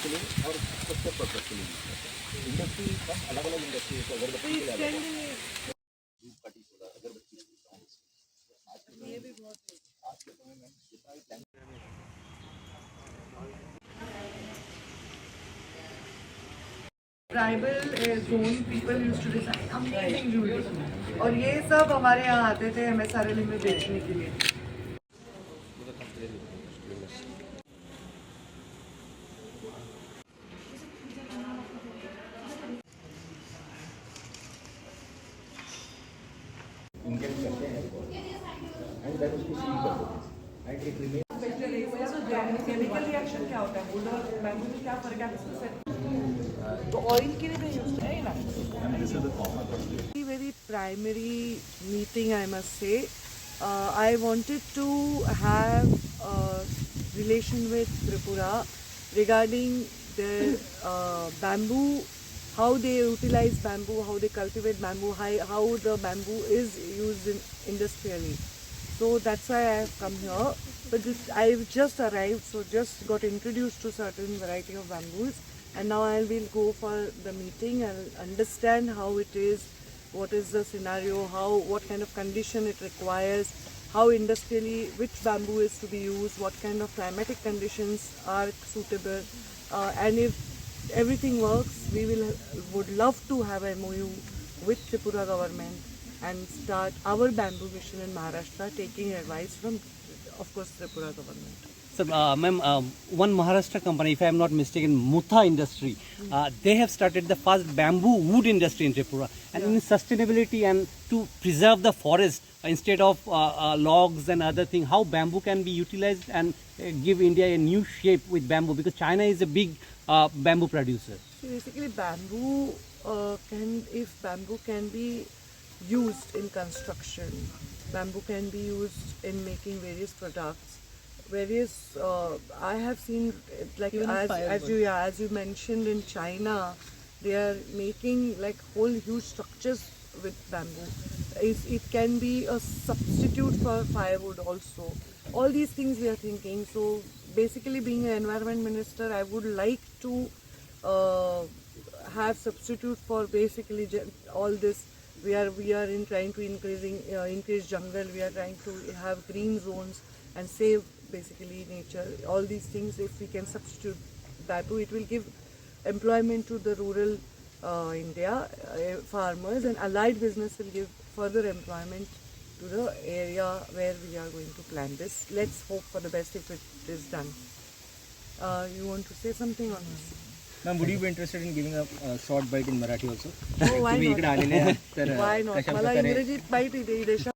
के लिए और स्ट्रक्चर पर्पज के लिए यूज करते हैं। इंडस्ट्री हम अलग अलग इंडस्ट्री अगरबत्ती के लिए अलग धूप काटी सोडा अगरबत्ती ये भी बहुत आज के समय में जितना भी plan tribal zone people use to design amazing jewellery और ये सब हमारे यहाँ आते थे MSRL में बेचने के लिए। इंडियन करते हैं एंड दैट उसको सील कर देते हैं and it remain chemical reaction क्या होता है वुड और बैम्बू में क्या फर्क है? तो ऑयल के लिए भी यूज है ना। Very primary meeting, I must say. I wanted to have a relation with Tripura regarding the bamboo, how they utilize bamboo, how they cultivate bamboo, how the bamboo is used industrially. So that's why I have come here. But I've just arrived, so just got introduced to certain variety of bamboos, and now I will go for the meeting and understand how it is, what is the scenario, what kind of condition it requires, how industrially which bamboo is to be used, what kind of climatic conditions are suitable, and if everything works, we would love to have a MOU with Tripura government and start our bamboo mission in Maharashtra, taking advice from, of course, Tripura government. So, ma'am, one Maharashtra company, if I am not mistaken, Mutha Industry, they have started the first bamboo wood industry in Tripura. And in sustainability and to preserve the forest instead of logs and other things, how bamboo can be utilized and give India a new shape with bamboo, because China is a big bamboo producer. So basically, if bamboo can be used in construction, bamboo can be used in making various products. I have seen like as you mentioned in China, they are making like whole huge structures with bamboo. It can be a substitute for firewood also. All these things we are thinking. So basically, being an environment minister, I would like to have substitute for basically all this. We are trying to increase jungle. We are trying to have green zones and save basically nature. All these things, if we can substitute bamboo, it will give employment to the rural India farmers, and allied business will give further employment to the area where we are going to plant this. Let's hope for the best if it is done. You want to say something on this? Ma'am, would you be interested in giving a short bite in Marathi also? Oh, why तुम्ही not? इकडे आलेले आहात तर Why not? कशा मला प्रकारे इंग्रजीत bite येते